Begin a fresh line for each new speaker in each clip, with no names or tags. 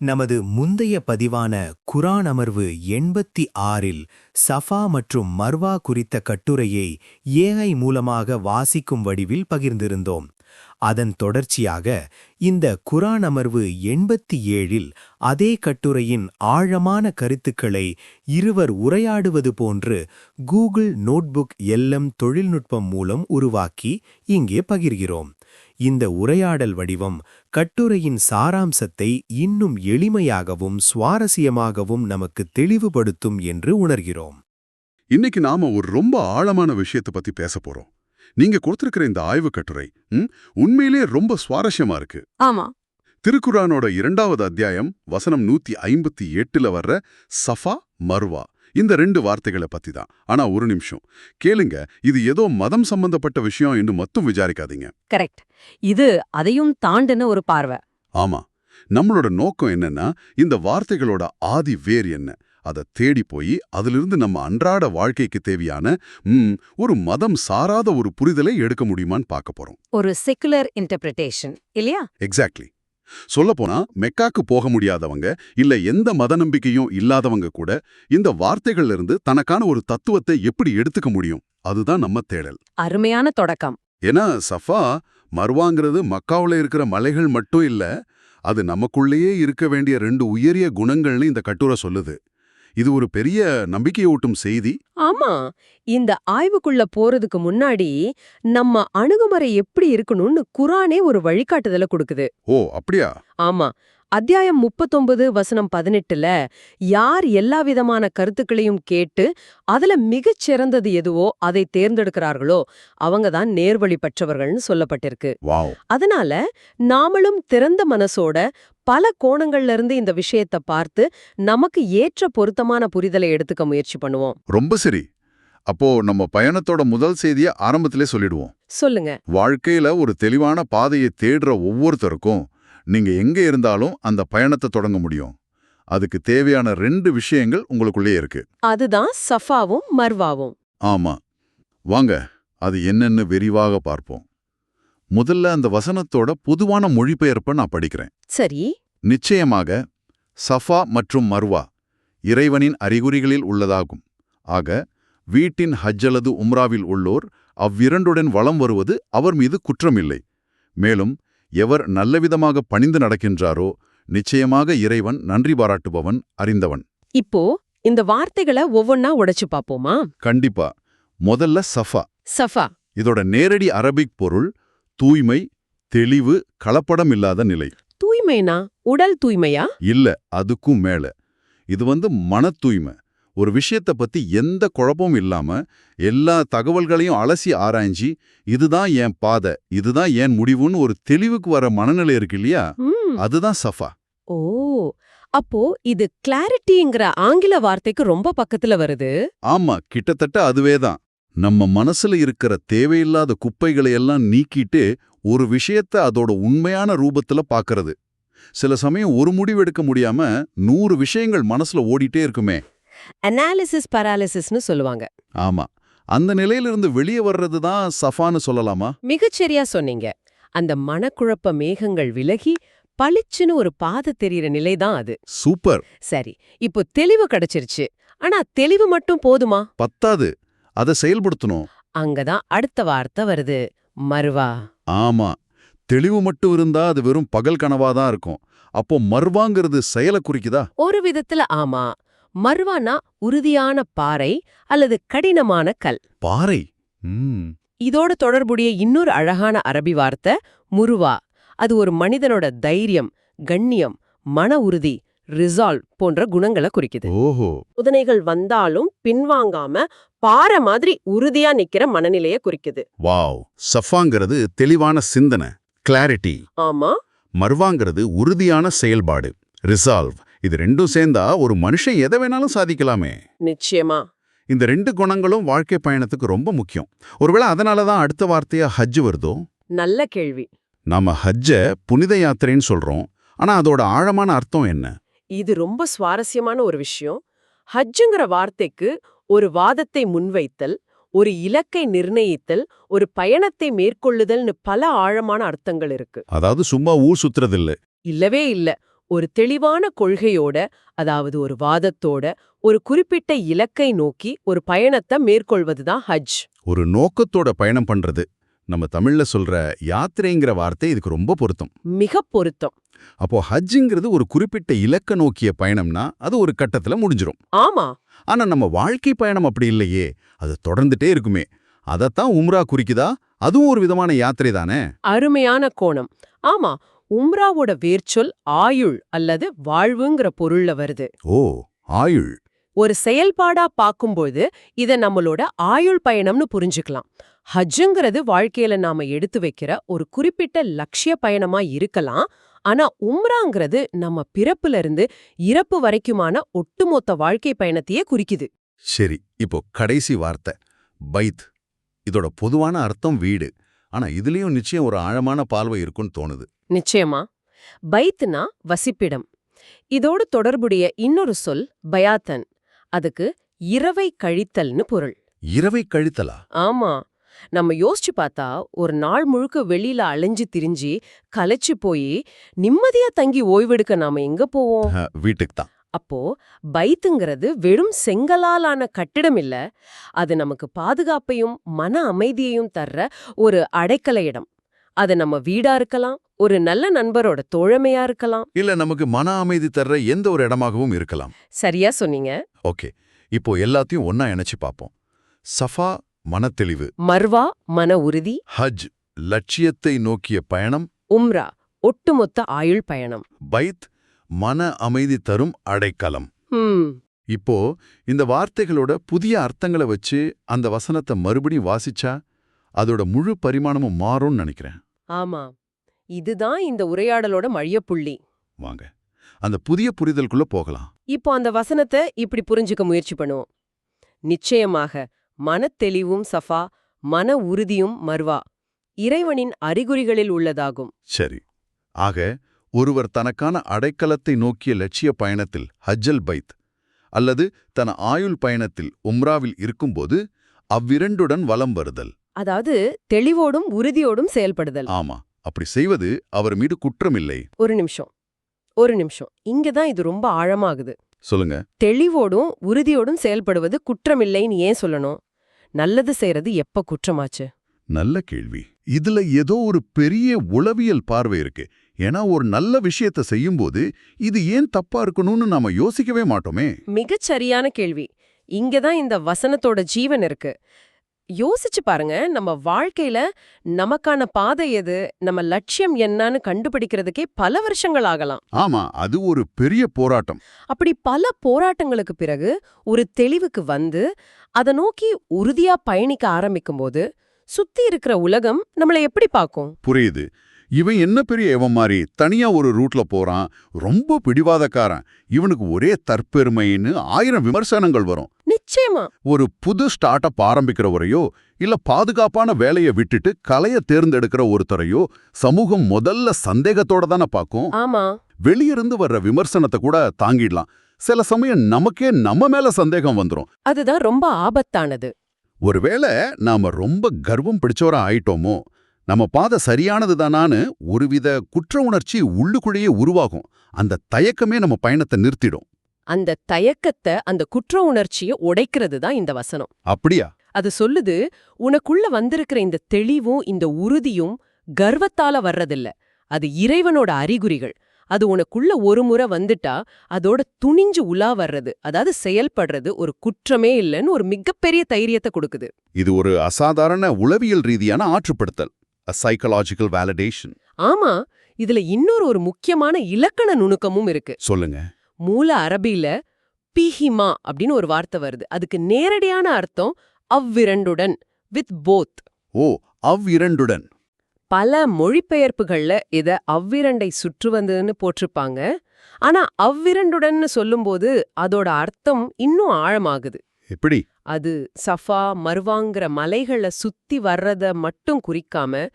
நமது முந்தைய பதிவான குர்ஆன் அமர்வு 86இல் சஃபா மற்றும் மர்வா குறித்த கட்டுரையை ஏஐ மூலமாக வாசிக்கும் வடிவில் பகிர்ந்திருந்தோம். அதன் தொடர்ச்சியாக இந்த குர்ஆன் அமர்வு 87இல் அதே கட்டுரையின் ஆழமான கருத்துக்களை இருவர் உரையாடுவது போன்று கூகுள் நோட்புக் LM தொழில்நுட்பம் மூலம் உருவாக்கி இங்கே பகிர்கிறோம். இந்த உரையாடல் வடிவம் கட்டுரையின் சாராம்சத்தை இன்னும் எளிமையாகவும் சுவாரஸ்யமாகவும் நமக்கு தெளிவுபடுத்தும் என்று உணர்கிறோம்.
இன்னைக்கு நாம ஒரு ரொம்ப ஆழமான விஷயத்தை பத்தி பேச போறோம். நீங்க கொடுத்திருக்கிற இந்த ஆய்வு கட்டுரை உண்மையிலே ரொம்ப சுவாரஸ்யமா இருக்கு.
ஆமா.
திருக்குர்ஆனோட 2வது அத்தியாயம் வசனம் 158ல வர்ற சஃபா மர்வா இந்த 2 வார்த்தைகளை பத்தி தான். ஆனா ஒரு நிமிஷம் கேளுங்க, இது ஏதோ மதம் சம்பந்தப்பட்ட விஷயம் என்று மட்டும் விசாரிக்காதீங்க.
கரெக்ட். இது அதையும் தாண்டின ஒரு பார்வை.
ஆமா, நம்மளோட நோக்கம் என்னன்னா இந்த வார்த்தைகளோட ஆதி வேர் என்ன, அதை தேடி போய் அதிலிருந்து நம்ம அன்றாட வாழ்க்கைக்கு தேவையான ஒரு மதம் சாராத ஒரு புரிதலை எடுக்க முடியுமான்னு பார்க்க போறோம்.
ஒரு செக்குலர் இன்டர்பிரிட்டேஷன் இல்லையா?
எக்ஸாக்ட்லி. சொல்லப்போனா மெக்காக்கு போக முடியாதவங்க இல்ல எந்த மத நம்பிக்கையும் இல்லாதவங்க கூட இந்த வார்த்தைகள்ல இருந்து தனக்கான ஒரு தத்துவத்தை எப்படி எடுத்துக்க முடியும், அதுதான் நம்ம தேடல்.
அருமையான தொடக்கம்.
ஏன்னா சஃபா மர்வாங்கிறது மக்காவுல இருக்கிற மலைகள் மட்டும் இல்ல, அது நமக்குள்ளேயே இருக்க வேண்டிய 2 உயரிய குணங்கள்னு இந்த கட்டுரை சொல்லுது. இது ஒரு பெரிய நம்பிக்கையூட்டும் செய்தி.
ஆமா, இந்த ஆய்வுக்குள்ள போறதுக்கு முன்னாடி நம்ம அணுகுமுறை எப்படி இருக்கணும்னு குர்ஆனே ஒரு வழிகாட்டுதலை கொடுக்குது.
ஓ அப்படியா?
ஆமா. அத்தியாயம் 39 வசனம் 18ல யார் எல்லா விதமான கருத்துக்களையும் கேட்டு அதுல மிகச் சிறந்தது எதுவோ அதை தேர்ந்தெடுக்கிறார்களோ அவங்க தான் நேர்வழி பெற்றவர்கள்னு சொல்லப்பட்டிருக்கு.
வாவ்.
அதனால நாமளும் திறந்த மனசோட பல கோணங்கள்ல இருந்து இந்த விஷயத்தை பார்த்து நமக்கு ஏற்ற பொருத்தமான புரிதலை எடுத்துக்க முயற்சி பண்ணுவோம்.
ரொம்ப சரி. அப்போ நம்ம பயணத்தோட முதல் செய்தியை ஆரம்பத்திலே சொல்லிடுவோம்.
சொல்லுங்க.
வாழ்க்கையில ஒரு தெளிவான பாதையை தேடுற ஒவ்வொருத்தருக்கும் நீங்க எங்க இருந்தாலும் அந்த பயணத்தை தொடங்க முடியும். அதுக்கு தேவையான 2 விஷயங்கள் உங்களுக்குள்ளே இருக்கு.
அதுதான் சஃபாவும் மர்வாவும்.
ஆமா, வாங்க அது என்னன்னு விரிவாக பார்ப்போம். முதல்ல அந்த வசனத்தோட பொதுவான மொழிபெயர்ப்பை நான் படிக்கிறேன்.
சரி.
நிச்சயமாக சஃபா மற்றும் மர்வா இறைவனின் அறிகுறிகளில் உள்ளதாகும். ஆக வீட்டின் ஹஜ் அல்லது உம்ராவில் உள்ளோர் அவ்விரண்டுடன் வலம் வருவது அவர் மீது குற்றமில்லை. மேலும் எவர் நல்லவிதமாக பணிந்து நடக்கின்றாரோ நிச்சயமாக இறைவன் நன்றி பாராட்டுபவன், அறிந்தவன்.
இப்போ இந்த வார்த்தைகளை ஒவ்வொன்னா உடைச்சு பாப்போமா?
கண்டிப்பா. முதல்ல சஃபா.
சஃபா
இதோட நேரடி அரபிக் பொருள் தூய்மை, தெளிவு, கலப்படம் இல்லாத நிலை.
தூய்மைனா உடல் தூய்மையா?
இல்ல, அதுக்கும் மேல. இது மன தூய்மை. ஒரு விஷயத்தை பத்தி எந்த குழப்பமும் இல்லாம எல்லா தகவல்களையும் அலசி ஆராய்ஞ்சி இதுதான் என் பாதை, இதுதான் என் முடிவுன்னு ஒரு தெளிவுக்கு வர மனநிலை இருக்கு இல்லையா, அதுதான் சஃபா.
ஓ, அப்போ இது கிளாரிட்டிங்கிற ஆங்கில வார்த்தைக்கு ரொம்ப பக்கத்துல வருது.
ஆமா, கிட்டத்தட்ட அதுவேதான். நம்ம மனசுல இருக்கிற தேவையில்லாத குப்பைகளை எல்லாம் நீக்கிட்டு ஒரு விஷயத்தை அதோட உண்மையான ரூபத்துல பாக்குறது. சில சமயம் ஒரு முடிவு எடுக்க முடியாம 100 விஷயங்கள் மனசுல ஓடிட்டே இருக்குமே.
அனாலிசிஸ் பாராலிசிஸ்னு சொல்லுவாங்க.
ஆமா, அந்த நிலையிலிருந்து வெளியே வர்றது தான் சஃபான்னு சொல்லலாமா?
மிகச்சரியா சொன்னீங்க. அந்த மனக்குழப்ப மேகங்கள் விலகி பளிச்சுன்னு ஒரு பாதை தெரியற நிலைதான் அது.
சூப்பர்.
சரி, இப்போ தெளிவு கிடைச்சிருச்சு. ஆனா தெளிவு மட்டும் போதுமா?
பத்தாது, அதை செயல்படுத்தணும்.
அங்கதான் அடுத்த வார்த்தை வருது, மர்வா.
ஆமா, தெளிவு மட்டும் இருந்தா அது வெறும் பகல் கனவாதான் இருக்கும். அப்போ மர்வாங்கிறது செயலை குறிக்குதா?
ஒரு விதத்துல ஆமா. மர்வானா உறுதியான பாறை அல்லது கடினமான கல்.
பாறை.
இதோட தொடர்புடைய இன்னொரு அழகான அரபி வார்த்தை முருவா. அது ஒரு மனிதனோட தைரியம், கண்ணியம், மன உறுதி, ரிசால்வ் போன்ற குணங்களை குறிக்குது.
ஓஹோ.
சோதனைகள் வந்தாலும் பின்வாங்காம பாறை மாதிரி உறுதியா நிக்கிற மனநிலைய குறிக்குது.
வாவ். சஃபாங்கிறது தெளிவான சிந்தனை, கிளாரிட்டி.
ஆமா.
மர்வாங்கிறது உறுதியான செயல்பாடு, ரிசால்வ். இது 2ம் சேர்ந்தா ஒரு மனுஷன் எதை வேணாலும் சாதிக்கலாமே.
நிச்சயமா.
இந்த 2 குணங்களும் வாழ்க்கை பயணத்துக்கு ரொம்ப முக்கியம். ஒருவேளை அதனாலதான் அடுத்த வார்த்தையா ஹஜ் வருதோ?
நல்ல கேள்வி.
நாம ஹஜ்ஜ புனித யாத்திரைன்னு சொல்றோம். ஆனா அதோட ஆழமான அர்த்தம் என்ன?
இது ரொம்ப சுவாரஸ்யமான ஒரு விஷயம். ஹஜ்ஜுங்கிற வார்த்தைக்கு ஒரு வாதத்தை முன்வைத்தல், ஒரு இலக்கை நிர்ணயித்தல், ஒரு பயணத்தை மேற்கொள்ளுதல்னு பல ஆழமான அர்த்தங்கள் இருக்கு.
அதாவது சும்மா ஊர் சுத்துறதில்ல.
இல்லவே இல்ல. ஒரு தெளிவான கொள்கையோட, அதாவது ஒரு வாதத்தோட, ஒரு குறிப்பிட்ட இலக்கை நோக்கி ஒரு பயணத்தை மேற்கொள்வதுதான் ஹஜ்.
ஒரு நோக்கத்தோட பயணம் பண்றது. நம்ம தமிழ்ல சொல்ற யாத்திரைங்கிற வார்த்தை இதுக்கு ரொம்ப பொருத்தம்.
மிக பொருத்தம்.
அப்போ ஹஜ்ஜுங்கிறது ஒரு குறிப்பிட்ட இலக்க நோக்கிய பயணம்னா அது ஒரு கட்டத்துல முடிஞ்சிரும்.
ஆமா,
ஆனா நம்ம வாழ்க்கை பயணம் அப்படி இல்லையே, அது தொடர்ந்துட்டே இருக்குமே. அதத்தான் உம்ரா குறிக்குதா? அதுவும் ஒரு விதமான யாத்திரை தானே.
அருமையான கோணம். ஆமா, உம்ராவோட வேர்ச்சொல் ஆயுள் அல்லது வாழ்வுங்கிற பொருள்ல வருது.
ஓ, ஆயுள்.
ஒரு செயல்பாடா பார்க்கும்போது இத நம்மளோட ஆயுள் பயணம்னு புரிஞ்சுக்கலாம். ஹஜ்ஜுங்கிறது வாழ்க்கையில நாம எடுத்து வைக்கிற ஒரு குறிப்பிட்ட லட்சிய பயணமா இருக்கலாம். ஆனா உம்ராங்கிறது நம்ம பிறப்புல இருந்து இறப்பு வரைக்குமான ஒட்டுமொத்த வாழ்க்கை பயணத்தையே குறிக்குது.
சரி, இப்போ கடைசி வார்த்தை பைத். இதோட பொதுவான அர்த்தம் வீடு. ஆனா இதுலயும் நிச்சயம் ஒரு ஆழமான பார்வை இருக்குன்னு தோணுது.
நிச்சயமா. பைத்னா வசிப்பிடம். இதோடு தொடர்புடைய இன்னொரு சொல் பயாத்தன். அதுக்கு இரவை கழித்தல்னு பொருள்.
இரவை கழித்தலா?
ஆமா, நம்ம யோசிச்சு பார்த்தா ஒரு நாள் முழுக்க வெளியில அலைஞ்சு திரிஞ்சு களைச்சு போய் நிம்மதியா தங்கி ஓய்வெடுக்க நாம எங்க போவோம்?
வீட்டுக்கு தான்.
அப்போ பைத்துங்கிறது வெறும் செங்கலாலான கட்டிடம் இல்ல, அது நமக்கு பாதுகாப்பையும் மன அமைதியையும் தர்ற ஒரு அடைக்கல இடம். அது நம்ம வீடா இருக்கலாம், ஒரு நல்ல நண்பரோட தோழமையா இருக்கலாம்.
இல்ல நமக்கு மன அமைதி தர்ற எந்த ஒரு இடமாகவும் இருக்கலாம்.
சரியா சொன்னீங்க.
ஓகே, இப்போ எல்லாத்தையும் ஒன்னா இணைச்சு பார்ப்போம். சஃபா மனத்தெளிவு,
மர்வா மன உறுதி,
ஹஜ் லட்சியத்தை நோக்கிய பயணம்,
உம்ரா ஒட்டுமொத்த ஆயுள் பயணம்.
பைத் மன அமைதி தரும் அடைக்கலம்.
ஹம்
இப்போ இந்த வார்த்தைகளோட புதிய அர்த்தங்களை வச்சு அந்த வசனத்தை மறுபடியும் வாசிச்சா அதோட முழு பரிமாணமும் மாறும்னு நினைக்கிறேன்.
ஆமா, இதுதான் இந்த உரையாடலோட மையப்புள்ளி.
வாங்க அந்த புதிய புரிதலுக்குள்ள போகலாம்.
இப்போ அந்த வசனத்தை இப்படி புரிஞ்சுக்க முயற்சி பண்ணுவோம். நிச்சயமாக மனத்தெளிவும் சஃபா, மன உறுதியும் மர்வா இறைவனின் அறிகுறிகளில் உள்ளதாகும்.
சரி, ஆக ஒருவர் தனக்கான அடைக்கலத்தை நோக்கிய லட்சிய பயணத்தில் ஹஜ்ஜல் பைத் அல்லது தன் ஆயுள் பயணத்தில் உம்ராவில் இருக்கும்போது அவ்விரண்டுடன் வலம் வருதல்.
அதாவது தெளிவோடும் உறுதியோடும் செயல்படுதல்.
ஆமா, அப்படி செய்வது அவர் மீது குற்றமில்லை.
ஒரு நிமிஷம். இங்கதான் இது ரொம்ப ஆழமாகுது.
சொல்லுங்க.
தெளிவோடும் உறுதியோடும் செயல்படுவது குற்றமில்லைன்னு ஏன் சொல்லணும்? நல்லது செய்யறது எப்ப குற்றமாச்சு?
நல்ல கேள்வி. இதுல ஏதோ ஒரு பெரிய உளவியல் பார்வை இருக்கு. ஏன்னா ஒரு நல்ல விஷயத்தை செய்யும்போது இது ஏன் தப்பா இருக்கணும்னு நாம யோசிக்கவே மாட்டோமே.
மிகச் சரியான கேள்வி. இங்கதான் இந்த வசனத்தோட ஜீவன் இருக்கு. யோசிச்சு பாருங்க, நம்ம வாழ்க்கையில நமக்கான பாதை எது, நம்ம லட்சியம் என்னன்னு கண்டுபிடிக்கிறதுக்கே பல வருஷங்கள் ஆகலாம்.
ஆமா, அது ஒரு பெரிய போராட்டம்.
அப்படி பல போராட்டங்களுக்கு பிறகு ஒரு தெளிவுக்கு வந்து அதை நோக்கி உறுதியா பயணிக்க ஆரம்பிக்கும்போது சுத்தி இருக்கிற உலகம் நம்மளை எப்படி பார்க்கும்?
புரியுது. இவன் என்ன பெரிய எவன் மாதிரி தனியா ஒரு ரூட்ல போறான், ரொம்ப பிடிவாதக்காரன், இவனுக்கு ஒரே தற்பெருமைன்னு 1000 விமர்சனங்கள் வரும்.
நிச்சயமா.
ஒரு புது ஸ்டார்ட் அப் ஆரம்பிக்கிறவரையோ இல்ல பாதுகாப்பான வேலையை விட்டுட்டு கலைய தேர்ந்தெடுக்கிற ஒருத்தரையோ சமூகம் முதல்ல சந்தேகத்தோட தானே பார்க்கும்.
ஆமா.
வெளியிருந்து வர்ற விமர்சனத்தை கூட தாங்கிடலாம். சில சமயம் நமக்கே நம்ம மேல சந்தேகம் வந்துரும்.
அதுதான் ரொம்ப ஆபத்தானது.
ஒருவேளை நாம ரொம்ப கர்வம் பிடிச்சவரா ஆயிட்டோமோ, நம்ம பாதை சரியானது தானான்னு ஒருவித குற்ற உணர்ச்சி உள்ளுக்குள்ளேயே உருவாகும். அந்த தயக்கமே நம்ம பயணத்தை நிறுத்திடும்.
அந்த தயக்கத்தை, அந்த குற்ற உணர்ச்சியை உடைக்கிறது தான் இந்த வசனம்.
அப்படியா?
அது சொல்லுது, உனக்குள்ள வந்திருக்கிற இந்த தெளிவும் இந்த உறுதியும் கர்வத்தால வர்றதில்ல. அது இறைவனோட அறிகுறிகள். அது உனக்குள்ள ஒரு முறை வந்துட்டா அதோட துணிஞ்சு உலா வர்றது, அதாவது செயல்படுறது ஒரு குற்றமே இல்லைன்னு ஒரு மிகப்பெரிய தைரியத்தை கொடுக்குது.
இது ஒரு அசாதாரண உளவியல் ரீதியான ஆற்றுப்படுத்தல், சைக்கலாஜிக்கல் வேலிடேஷன்.
ஆமா, இதுல இன்னொரு முக்கியமான இலக்கண நுணுக்கமும் இருக்கு.
சொல்லுங்க.
மூல அரபியில பீஹிமா அப்படின்னு ஒரு வார்த்தை வருது. அதுக்கு நேரடியான அர்த்தம் அவ்விரண்டுடன், வித் போத்.
ஓ, அவ்விரண்டுடன்.
பல மொழிபெயர்ப்புகள்ல இத அவ்விரண்டை சுற்றுவந்துன்னு போட்டிருப்பாங்க. ஆனா அவ்விரண்டுடன் சொல்லும்போது அதோட அர்த்தம் இன்னும் ஆழமாகுது.
எப்படி?
அது சஃபா மர்வாங்கிற மலைகளை சுத்தி வர்றத மட்டும் குறிக்காம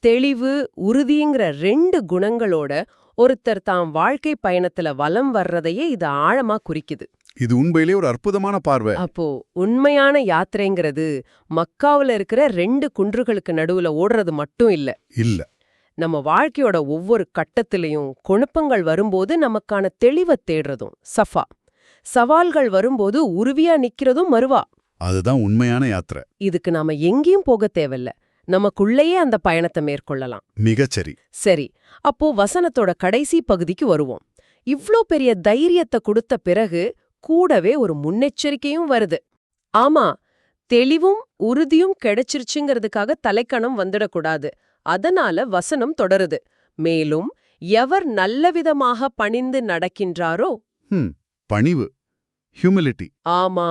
தெளிவு உறுதிங்கிற 2 குணங்களோட ஒருத்தர் தாம் வாழ்க்கை பயணத்துல வலம் வர்றதையே இது ஆழமா குறிக்குது.
இது உண்மையிலே ஒரு அற்புதமான பார்வை.
அப்போ உண்மையான யாத்திரைங்கிறது மக்காவுல இருக்கிற 2 குன்றுகளுக்கு நடுவுல ஓடுறது மட்டும் இல்ல. நம்ம வாழ்க்கையோட ஒவ்வொரு கட்டத்திலையும் குழப்பங்கள் வரும்போது நமக்கான தெளிவை தேடுறதும் சஃபா. சவால்கள் வரும்போது உறுதியா நிக்கிறதும் மர்வா.
அதுதான் உண்மையான யாத்திரை.
இதுக்கு நாம எங்கேயும் போக தேவையில்ல, நமக்குள்ளேயே அந்த பயணத்தை மேற்கொள்ளலாம்.
மிகச்சரி.
சரி, அப்போ வசனத்தோட கடைசி பகுதிக்கு வருவோம். இவ்ளோ பெரிய தைரியத்தை கொடுத்த பிறகு கூடவே ஒரு முன்னெச்சரிக்கையும் வருது. ஆமா, தெளிவும் உறுதியும் கிடைச்சிருச்சுங்கிறதுக்காக தலைக்கணம் வந்துடக்கூடாது. அதனால வசனம் தொடருது. மேலும் எவர் நல்லவிதமாக பணிந்து நடக்கின்றாரோ.
பணிவு, ஹியூமிலிட்டி.
ஆமா,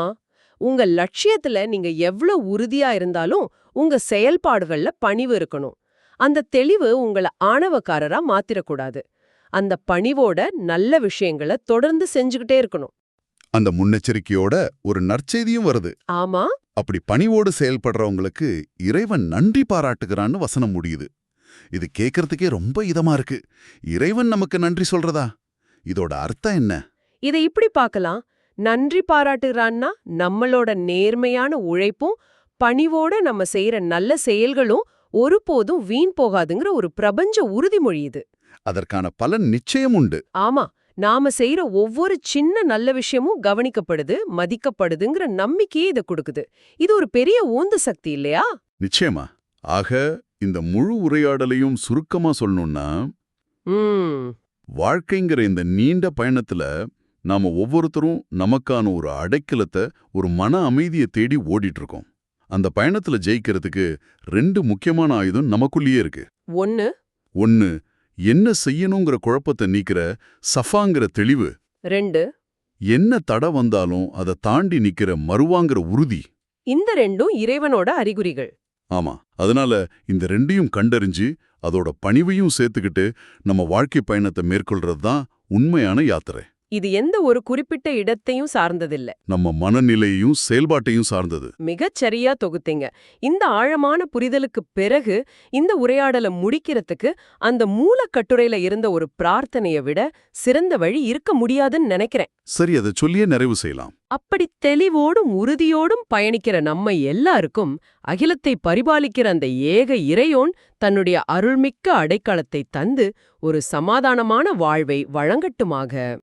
உங்க லட்சியத்துல நீங்க எவ்வளவு உறுதியா இருந்தாலும் உங்க செயல்பாடுகள்ல பணிவு இருக்கணும். அந்த தெளிவு உங்கள ஆணவக்காரரா மாத்திரக்கூடாது. அந்த பணிவோட நல்ல விஷயங்களை தொடர்ந்து செஞ்சுக்கிட்டே இருக்கணும்.
அந்த முன்னெச்சரிக்கையோட ஒரு நற்செய்தியும் வருது.
ஆமா,
அப்படி பணிவோடு செயல்படுறவங்களுக்கு இறைவன் நன்றி பாராட்டுகிறான்னு வசனம் முடியுது. இது கேட்கறதுக்கே ரொம்ப இதமா இருக்கு. இறைவன் நமக்கு நன்றி சொல்றதா? இதோட அர்த்தம் என்ன?
இதை இப்படி பார்க்கலாம். நன்றி பாராட்டுறான்னா நம்மளோட நேர்மையான உழைப்பும் பணிவோட நம்ம செய்யற நல்ல செயல்களும் ஒருபோதும் வீண் போகாதுங்கிற ஒரு பிரபஞ்ச உறுதிமொழி இது.
அதற்கான பலன் நிச்சயம் உண்டு.
ஆமா, நாம செய்யற ஒவ்வொரு சின்ன நல்ல விஷயமும் கவனிக்கப்படுது, மதிக்கப்படுதுங்கிற நம்பிக்கையே இதை கொடுக்குது. இது ஒரு பெரிய ஊந்து சக்தி இல்லையா?
நிச்சயமா. ஆக இந்த முழு உரையாடலையும் சுருக்கமா சொல்லணும்னா, வாழ்க்கைங்கிற இந்த நீண்ட பயணத்துல நாம ஒவ்வொருத்தரும் நமக்கான ஒரு அடைக்கலத்தை, ஒரு மன அமைதியை தேடி ஓடிட்டு இருக்கோம். அந்த பயணத்துல ஜெயிக்கிறதுக்கு 2 முக்கியமான ஆயுதம் நமக்குள்ளேயே இருக்கு. ஒன்னு என்ன செய்யணுங்கிற குழப்பத்தை நீக்கிற சஃபாங்கிற தெளிவு.
2
என்ன தடை வந்தாலும் அதை தாண்டி நிக்கிற மர்வாங்கிற உறுதி.
இந்த 2ம் இறைவனோட அறிகுறிகள்.
ஆமா, அதனால இந்த 2யும் கண்டறிஞ்சு அதோட பணிவையும் சேர்த்துக்கிட்டு நம்ம வாழ்க்கை பயணத்தை மேற்கொள்றது தான் உண்மையான யாத்திரை.
இது எந்த ஒரு குறிப்பிட்ட இடத்தையும் சார்ந்ததில்ல,
நம்ம மனநிலையையும் செயல்பாட்டையும் சார்ந்தது.
மிகச் சரியா தொகுத்தீங்க. இந்த ஆழமான புரிதலுக்கு பிறகு இந்த உரையாடலை முடிக்கிறதுக்கு அந்த மூலக்கட்டுரையில இருந்த ஒரு பிரார்த்தனையை விட சிறந்த வழி இருக்க முடியாதுன்னு நினைக்கிறேன்.
சரி, அதை சொல்லியே நிறைவு செய்யலாம்.
அப்படி தெளிவோடும் உறுதியோடும் பயணிக்கிற நம்ம எல்லாருக்கும் அகிலத்தை பரிபாலிக்கிற அந்த ஏக இறையோன் தன்னுடைய அருள்மிக்க அடைக்கலத்தை தந்து ஒரு சமாதானமான வாழ்வை வழங்கட்டுமாக.